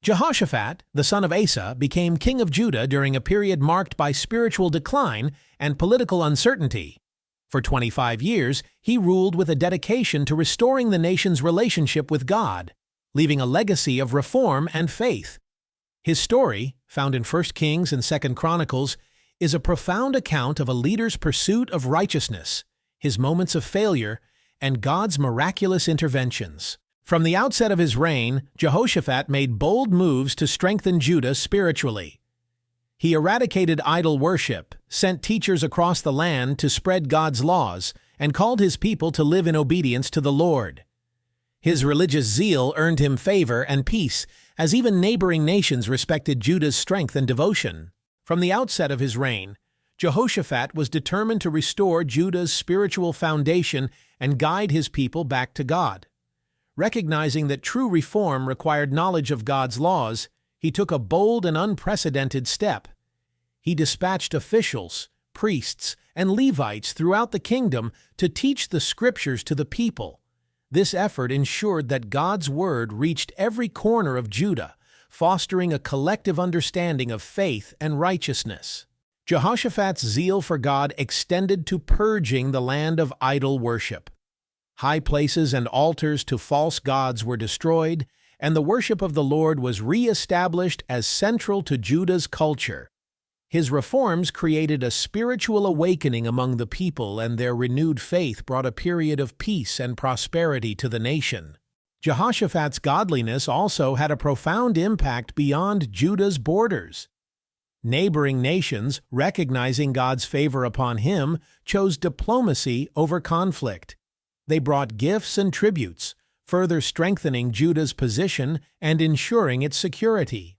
Jehoshaphat, the son of Asa, became king of Judah during a period marked by spiritual decline and political uncertainty. For 25 years, he ruled with a dedication to restoring the nation's relationship with God, leaving a legacy of reform and faith. His story, found in 1 Kings and 2 Chronicles, is a profound account of a leader's pursuit of righteousness, his moments of failure, and God's miraculous interventions. From the outset of his reign, Jehoshaphat made bold moves to strengthen Judah spiritually. He eradicated idol worship, sent teachers across the land to spread God's laws, and called his people to live in obedience to the Lord. His religious zeal earned him favor and peace, as even neighboring nations respected Judah's strength and devotion. From the outset of his reign, Jehoshaphat was determined to restore Judah's spiritual foundation and guide his people back to God. Recognizing that true reform required knowledge of God's laws, he took a bold and unprecedented step. He dispatched officials, priests, and Levites throughout the kingdom to teach the scriptures to the people. This effort ensured that God's word reached every corner of Judah, fostering a collective understanding of faith and righteousness. Jehoshaphat's zeal for God extended to purging the land of idol worship. High places and altars to false gods were destroyed, and the worship of the Lord was re-established as central to Judah's culture. His reforms created a spiritual awakening among the people, and their renewed faith brought a period of peace and prosperity to the nation. Jehoshaphat's godliness also had a profound impact beyond Judah's borders. Neighboring nations, recognizing God's favor upon him, chose diplomacy over conflict. They brought gifts and tributes, further strengthening Judah's position and ensuring its security.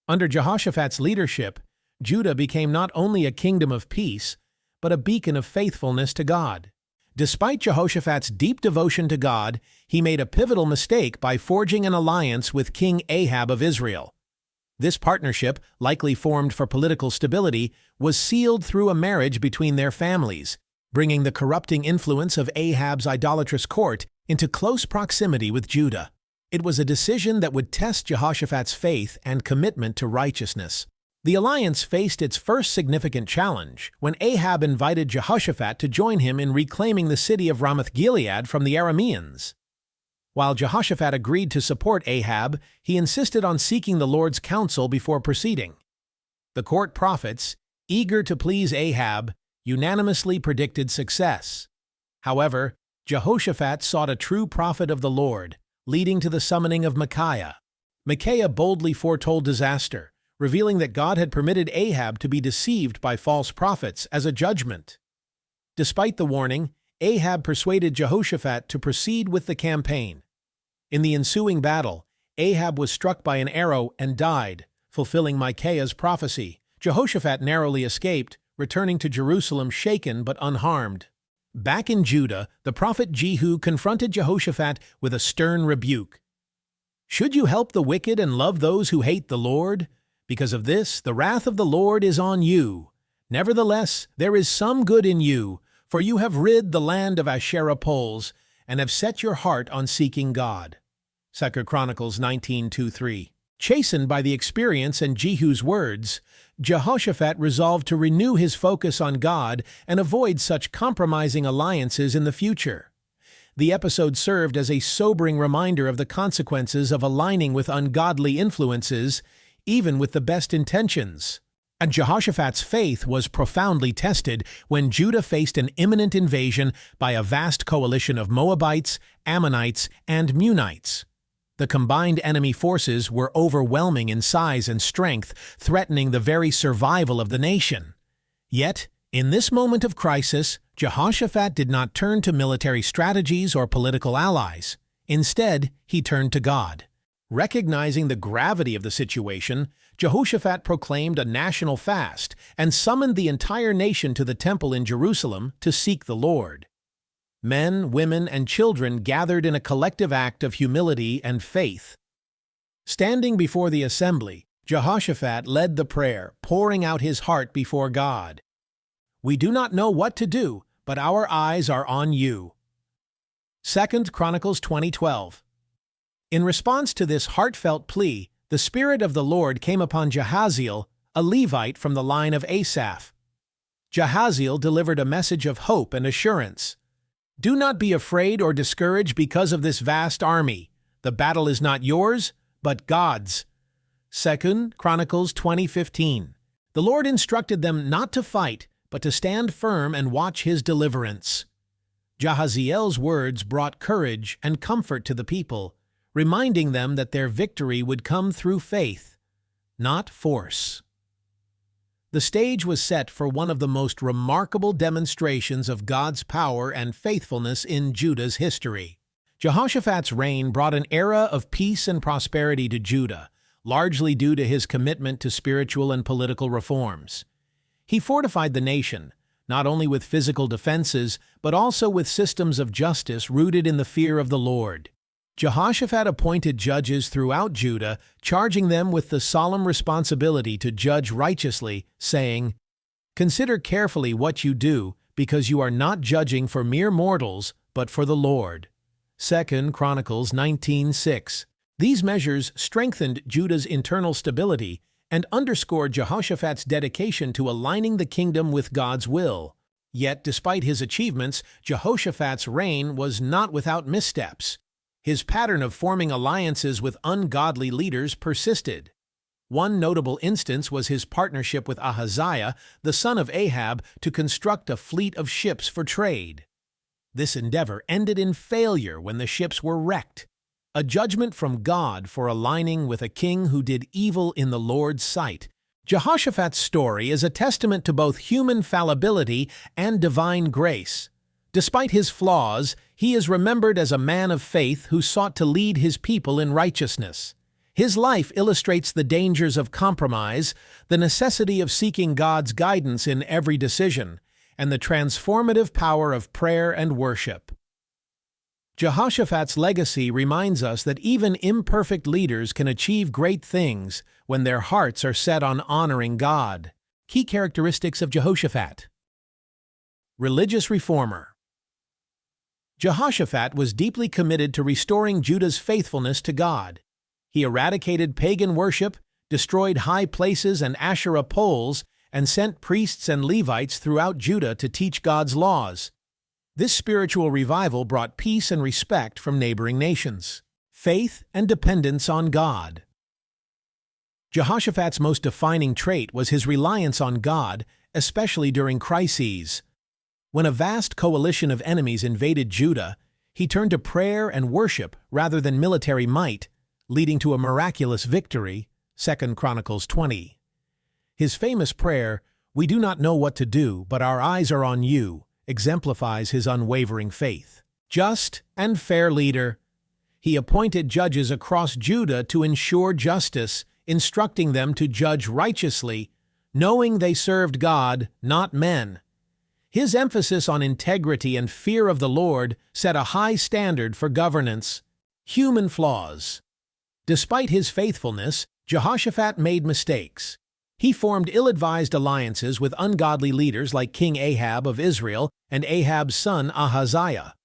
Under Jehoshaphat's leadership, Judah became not only a kingdom of peace, but a beacon of faithfulness to God. Despite Jehoshaphat's deep devotion to God, he made a pivotal mistake by forging an alliance with King Ahab of Israel. This partnership, likely formed for political stability, was sealed through a marriage between their families, bringing the corrupting influence of Ahab's idolatrous court into close proximity with Judah. It was a decision that would test Jehoshaphat's faith and commitment to righteousness. The alliance faced its first significant challenge when Ahab invited Jehoshaphat to join him in reclaiming the city of Ramoth-Gilead from the Arameans. While Jehoshaphat agreed to support Ahab, he insisted on seeking the Lord's counsel before proceeding. The court prophets, eager to please Ahab, unanimously predicted success. However, Jehoshaphat sought a true prophet of the Lord, leading to the summoning of Micaiah. Micaiah boldly foretold disaster, revealing that God had permitted Ahab to be deceived by false prophets as a judgment. Despite the warning, Ahab persuaded Jehoshaphat to proceed with the campaign. In the ensuing battle, Ahab was struck by an arrow and died, fulfilling Micaiah's prophecy. Jehoshaphat narrowly escaped, returning to Jerusalem shaken but unharmed. Back in Judah, the prophet Jehu confronted Jehoshaphat with a stern rebuke. "Should you help the wicked and love those who hate the Lord? Because of this, the wrath of the Lord is on you. Nevertheless, there is some good in you, for you have rid the land of Asherah poles, and have set your heart on seeking God." 2 Chronicles 19:2-3. Chastened by the experience and Jehu's words, Jehoshaphat resolved to renew his focus on God and avoid such compromising alliances in the future. The episode served as a sobering reminder of the consequences of aligning with ungodly influences, even with the best intentions. And Jehoshaphat's faith was profoundly tested when Judah faced an imminent invasion by a vast coalition of Moabites, Ammonites, and Meunites. The combined enemy forces were overwhelming in size and strength, threatening the very survival of the nation. Yet, in this moment of crisis, Jehoshaphat did not turn to military strategies or political allies. Instead, he turned to God. Recognizing the gravity of the situation, Jehoshaphat proclaimed a national fast and summoned the entire nation to the temple in Jerusalem to seek the Lord. Men, women, and children gathered in a collective act of humility and faith. Standing before the assembly, Jehoshaphat led the prayer, pouring out his heart before God. "We do not know what to do, but our eyes are on you." 2 Chronicles 20:12. In response to this heartfelt plea, The Spirit of the Lord came upon Jahaziel, a Levite from the line of Asaph. Jahaziel delivered a message of hope and assurance. "Do not be afraid or discouraged because of this vast army. The battle is not yours, but God's." 2 Chronicles 20:15. The Lord instructed them not to fight, but to stand firm and watch His deliverance. Jahaziel's words brought courage and comfort to the people, reminding them that their victory would come through faith, not force. The stage was set for one of the most remarkable demonstrations of God's power and faithfulness in Judah's history. Jehoshaphat's reign brought an era of peace and prosperity to Judah, largely due to his commitment to spiritual and political reforms. He fortified the nation, not only with physical defenses, but also with systems of justice rooted in the fear of the Lord. Jehoshaphat appointed judges throughout Judah, charging them with the solemn responsibility to judge righteously, saying, "Consider carefully what you do, because you are not judging for mere mortals, but for the Lord." 2 Chronicles 19:6. These measures strengthened Judah's internal stability and underscored Jehoshaphat's dedication to aligning the kingdom with God's will. Yet, despite his achievements, Jehoshaphat's reign was not without missteps. His pattern of forming alliances with ungodly leaders persisted. One notable instance was his partnership with Ahaziah, the son of Ahab, to construct a fleet of ships for trade. This endeavor ended in failure when the ships were wrecked, a judgment from God for aligning with a king who did evil in the Lord's sight. Jehoshaphat's story is a testament to both human fallibility and divine grace. Despite his flaws, he is remembered as a man of faith who sought to lead his people in righteousness. His life illustrates the dangers of compromise, the necessity of seeking God's guidance in every decision, and the transformative power of prayer and worship. Jehoshaphat's legacy reminds us that even imperfect leaders can achieve great things when their hearts are set on honoring God. Key characteristics of Jehoshaphat. Religious reformer. Jehoshaphat was deeply committed to restoring Judah's faithfulness to God. He eradicated pagan worship, destroyed high places and Asherah poles, and sent priests and Levites throughout Judah to teach God's laws. This spiritual revival brought peace and respect from neighboring nations. Faith and dependence on God. Jehoshaphat's most defining trait was his reliance on God, especially during crises. When a vast coalition of enemies invaded Judah, he turned to prayer and worship rather than military might, leading to a miraculous victory, 2 Chronicles 20. His famous prayer, "We do not know what to do, but our eyes are on you," exemplifies his unwavering faith. Just and fair leader. He appointed judges across Judah to ensure justice, instructing them to judge righteously, knowing they served God, not men. His emphasis on integrity and fear of the Lord set a high standard for governance. Human flaws. Despite his faithfulness, Jehoshaphat made mistakes. He formed ill-advised alliances with ungodly leaders like King Ahab of Israel and Ahab's son Ahaziah.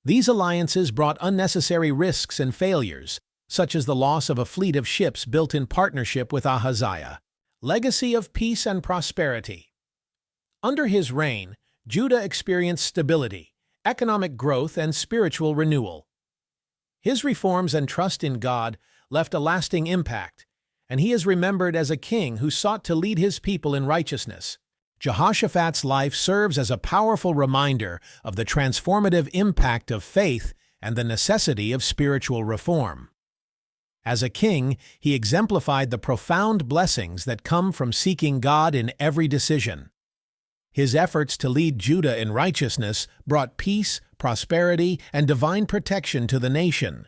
These alliances brought unnecessary risks and failures, such as the loss of a fleet of ships built in partnership with Ahaziah. Legacy of peace and prosperity. Under his reign, Judah experienced stability, economic growth, and spiritual renewal. His reforms and trust in God left a lasting impact, and he is remembered as a king who sought to lead his people in righteousness. Jehoshaphat's life serves as a powerful reminder of the transformative impact of faith and the necessity of spiritual reform. As a king, he exemplified the profound blessings that come from seeking God in every decision. His efforts to lead Judah in righteousness brought peace, prosperity, and divine protection to the nation.